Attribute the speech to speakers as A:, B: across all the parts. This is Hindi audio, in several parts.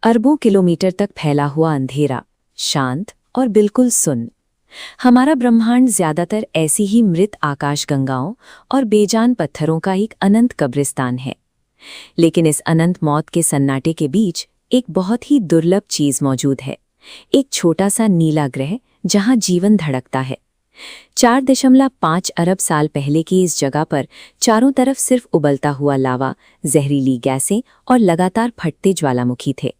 A: अरबों किलोमीटर तक फैला हुआ अंधेरा, शांत और बिल्कुल सुन्न। हमारा ब्रह्मांड ज्यादातर ऐसी ही मृत आकाशगंगाओं और बेजान पत्थरों का एक अनंत कब्रिस्तान है। लेकिन इस अनंत मौत के सन्नाटे के बीच एक बहुत ही दुर्लभ चीज मौजूद है, एक छोटा सा नीला ग्रह जहां जीवन धड़कता है। 4.5 अरब साल पहले की इस जगह पर चारों तरफ सिर्फ उबलता हुआ लावा, जहरीली गैसें और लगातार फटते ज्वालामुखी थे।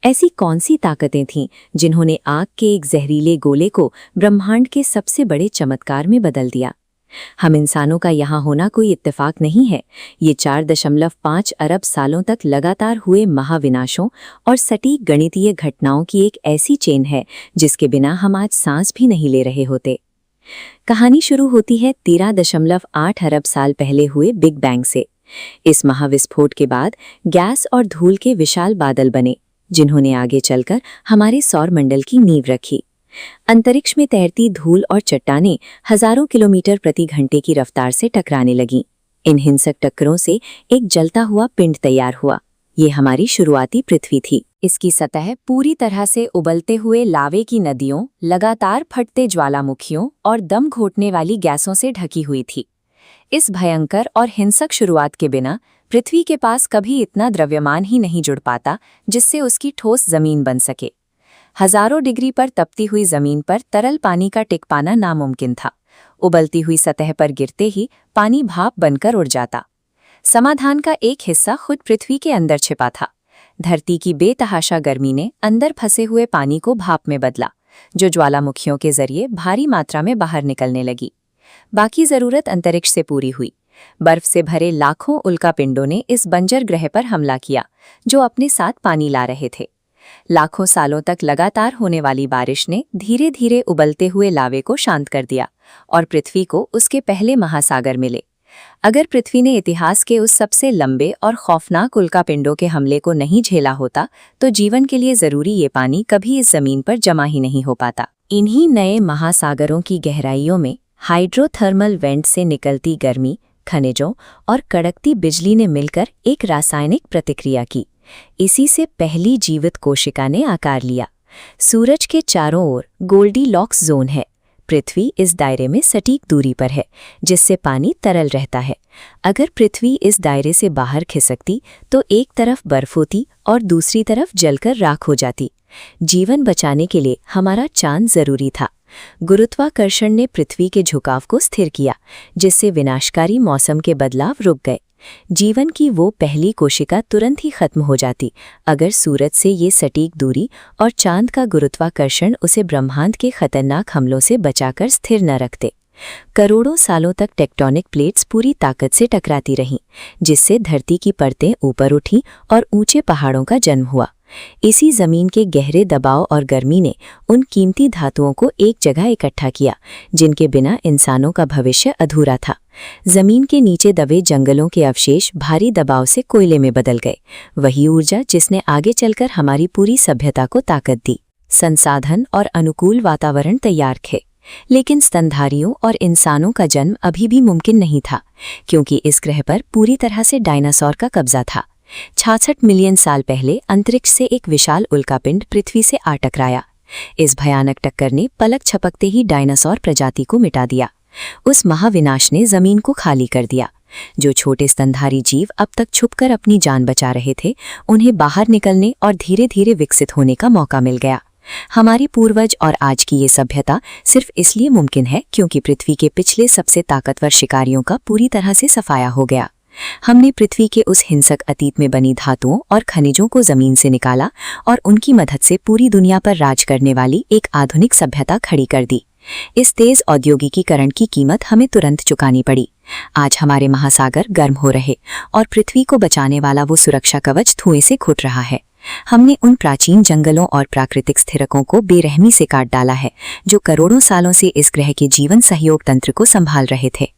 A: ऐसी कौन सी ताकतें थीं जिन्होंने आग के एक जहरीले गोले को ब्रह्मांड के सबसे बड़े चमत्कार में बदल दिया? हम इंसानों का यहाँ होना कोई इत्तेफाक नहीं है। ये 4.5 अरब सालों तक लगातार हुए महाविनाशों और सटीक गणितीय घटनाओं की एक ऐसी चेन है जिसके बिना हम आज सांस भी नहीं ले रहे होते। कहानी शुरू होती है 13.8 अरब साल पहले हुए बिग बैंग से। इस महाविस्फोट के बाद गैस और धूल के विशाल बादल बने, जिन्होंने आगे चलकर हमारे सौरमंडल की नींव रखी। अंतरिक्ष में तैरती धूल और चट्टानें हजारों किलोमीटर प्रति घंटे की रफ्तार से टकराने लगीं। इन हिंसक टक्करों से एक जलता हुआ पिंड तैयार हुआ। ये हमारी शुरुआती पृथ्वी थी। इसकी सतह पूरी तरह से उबलते हुए लावे की नदियों, लगातार फटते ज्वालामुखियों और दम घोटने वाली गैसों से ढकी हुई थी। इस भयंकर और हिंसक शुरुआत के बिना पृथ्वी के पास कभी इतना द्रव्यमान ही नहीं जुड़ पाता जिससे उसकी ठोस जमीन बन सके। हजारों डिग्री पर तपती हुई जमीन पर तरल पानी का टिक पाना नामुमकिन था। उबलती हुई सतह पर गिरते ही पानी भाप बनकर उड़ जाता। समाधान का एक हिस्सा खुद पृथ्वी के अंदर छिपा था। धरती की बेतहाशा गर्मी ने अंदर फंसे हुए पानी को भाप में बदला, जो ज्वालामुखियों के जरिए भारी मात्रा में बाहर निकलने लगी। बाकी जरूरत अंतरिक्ष से पूरी हुई। बर्फ से भरे लाखों उल्कापिंडों ने इस बंजर ग्रह पर हमला किया, जो अपने साथ पानी ला रहे थे। लाखों सालों तक लगातार होने वाली बारिश ने धीरे धीरे उबलते हुए लावे को शांत कर दिया और पृथ्वी को उसके पहले महासागर मिले। अगर पृथ्वी ने इतिहास के उस सबसे लंबे और खौफनाक उल्कापिंडों के हमले को नहीं झेला होता, तो जीवन के लिए जरूरी ये पानी कभी इस जमीन पर जमा ही नहीं हो पाता। इन्हीं नए महासागरों की गहराइयों में हाइड्रोथर्मल वेंट से निकलती गर्मी, खनिजों और कड़कती बिजली ने मिलकर एक रासायनिक प्रतिक्रिया की। इसी से पहली जीवित कोशिका ने आकार लिया। सूरज के चारों ओर गोल्डीलॉक्स जोन है। पृथ्वी इस दायरे में सटीक दूरी पर है, जिससे पानी तरल रहता है। अगर पृथ्वी इस दायरे से बाहर खिसकती तो एक तरफ बर्फ होती और दूसरी तरफ जलकर राख हो जाती। जीवन बचाने के लिए हमारा चांद जरूरी था। गुरुत्वाकर्षण ने पृथ्वी के झुकाव को स्थिर किया, जिससे विनाशकारी मौसम के बदलाव रुक गए। जीवन की वो पहली कोशिका तुरंत ही खत्म हो जाती अगर सूरज से ये सटीक दूरी और चांद का गुरुत्वाकर्षण उसे ब्रह्मांड के खतरनाक हमलों से बचाकर स्थिर न रखते। करोड़ों सालों तक टेक्टोनिक प्लेट्स पूरी ताकत से टकराती रहीं, जिससे धरती की परतें ऊपर उठीं और ऊंचे पहाड़ों का जन्म हुआ। इसी जमीन के गहरे दबाव और गर्मी ने उन कीमती धातुओं को एक जगह इकट्ठा किया, जिनके बिना इंसानों का भविष्य अधूरा था। जमीन के नीचे दबे जंगलों के अवशेष भारी दबाव से कोयले में बदल गए, वही ऊर्जा जिसने आगे चलकर हमारी पूरी सभ्यता को ताकत दी। संसाधन और अनुकूल वातावरण तैयार थे, लेकिन स्तनधारियों और इंसानों का जन्म अभी भी मुमकिन नहीं था, क्योंकि इस ग्रह पर पूरी तरह से डायनासोर का कब्जा था। 66 मिलियन साल पहले अंतरिक्ष से एक विशाल उल्कापिंड पृथ्वी से आ टकराया। इस भयानक टक्कर ने पलक झपकते ही डायनासोर प्रजाति को मिटा दिया। उस महाविनाश ने जमीन को खाली कर दिया। जो छोटे स्तनधारी जीव अब तक छुपकर अपनी जान बचा रहे थे, उन्हें बाहर निकलने और धीरे धीरे विकसित होने का मौका मिल गया। हमारी पूर्वज और आज की ये सभ्यता सिर्फ इसलिए मुमकिन है क्योंकि पृथ्वी के पिछले सबसे ताकतवर शिकारियों का पूरी तरह से सफाया हो गया। हमने पृथ्वी के उस हिंसक अतीत में बनी धातुओं और खनिजों को जमीन से निकाला और उनकी मदद से पूरी दुनिया पर राज करने वाली एक आधुनिक सभ्यता खड़ी कर दी। इस तेज औद्योगिकीकरण की कीमत हमें तुरंत चुकानी पड़ी। आज हमारे महासागर गर्म हो रहे और पृथ्वी को बचाने वाला वो सुरक्षा कवच धुएं से घुट रहा है। हमने उन प्राचीन जंगलों और प्राकृतिक स्थिरकों को बेरहमी से काट डाला है, जो करोड़ों सालों से इस ग्रह के जीवन सहयोग तंत्र को संभाल रहे थे।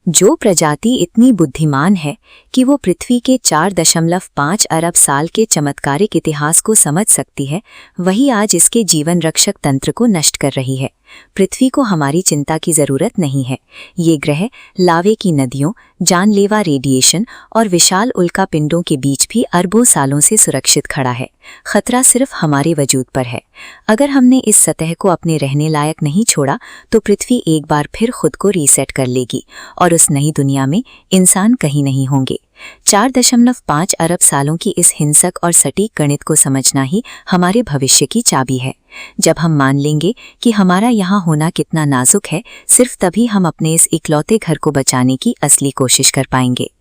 A: जो प्रजाति इतनी बुद्धिमान है कि वो पृथ्वी के 4.5 अरब साल के चमत्कारिक इतिहास को समझ सकती है, वही आज इसके जीवन रक्षक तंत्र को नष्ट कर रही है। पृथ्वी को हमारी चिंता की जरूरत नहीं है। ये ग्रह लावे की नदियों, जानलेवा रेडिएशन और विशाल उल्कापिंडों के बीच भी अरबों सालों से सुरक्षित खड़ा है।
B: खतरा सिर्फ हमारे वजूद पर है। अगर हमने इस सतह को अपने रहने लायक नहीं छोड़ा तो पृथ्वी एक बार फिर खुद को रीसेट कर लेगी और उस नई दुनिया में इंसान कहीं नहीं होंगे। 4.5 अरब सालों की इस हिंसक और सटीक गणित को समझना ही हमारे भविष्य की चाबी है। जब हम मान लेंगे कि हमारा यहाँ होना कितना नाजुक है, सिर्फ तभी हम अपने इस इकलौते घर को बचाने की असली कोशिश कर पाएंगे।